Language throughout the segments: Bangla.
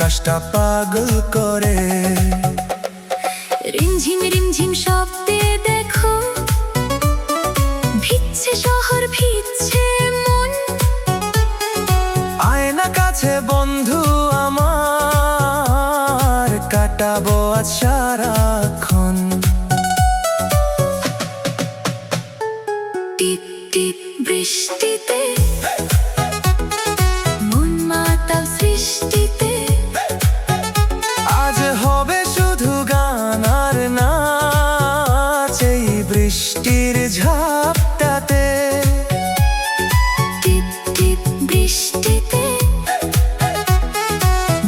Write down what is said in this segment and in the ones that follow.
আকাশটা পাগল করে। রিমঝিম রিমঝিম শব্দে দেখো ভিজছে শহর, ভিজছে মন। আয়না কাছে বন্ধু আমার, কাটাবো আজ সারাক্ষণ। টিপ টিপ বৃষ্টিতে মন মাতাল সৃষ্টিতে। আজ হবে শুধু গান আর নাচ এই বৃষ্টির ঝাপটাতে। টিপ টিপ বৃষ্টিতে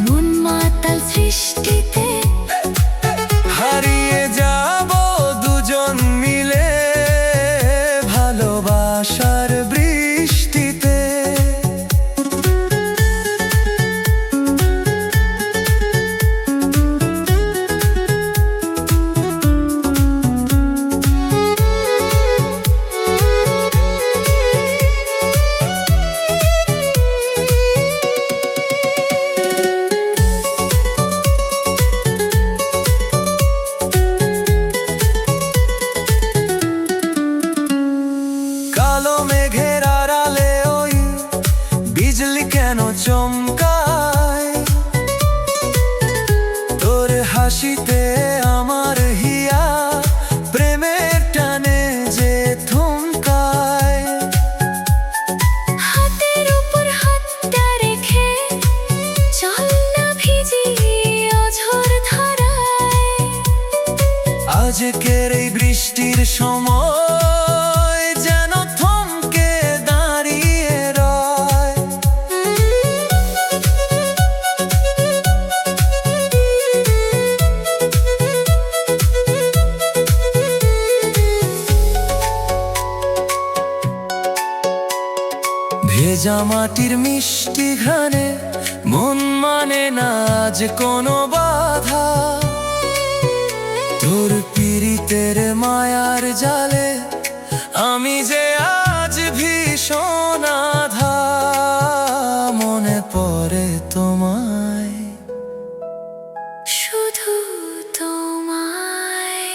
মন মাতাল সৃষ্টিতে। হারিয়ে যাব দুজন মিলে ভালোবাসার বৃষ্টিতে। কালো মেঘের আড়ালে ওই বিজলি কেন চমকায়? তোর হাসিতে আমার হিয়া প্রেমের টানে যে থমকায়। হাতের উপর হাতটা রেখে চল না ভিজি অঝোর ধারায়। আজকের এই বৃষ্টির সময় যেন থমকে দাঁড়িয়ে রয়। ভেজা মাটির মিষ্টি ঘ্রাণে মন মানে না আজ কোনো বাধা। তোর পীড়িতের মায়ার জালে আমি যে আজ ভীষণ আধা। মনে পড়ে তোমায়, শুধু তোমায়।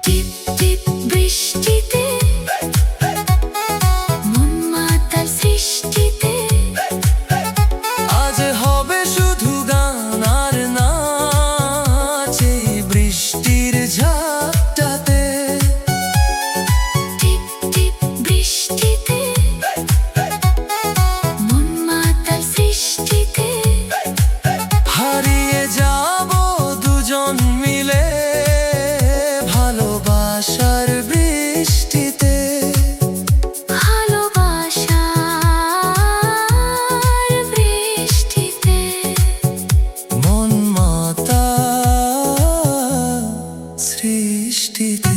টিপ টিপ বৃষ্টিতে মন মাতাল সৃষ্টিতে। আজ হবে শুধু গান আর নাচ এই বৃষ্টির ঝাপটাতে। টিপ টিপ বৃষ্টিতে মন মাতাল সৃষ্টিতে। হারিয়ে যাব দুজন মিলে ভালোবাসার বৃষ্টিতে। ভালোবাসার বৃষ্টিতে। মন মাতা সৃষ্টিতে।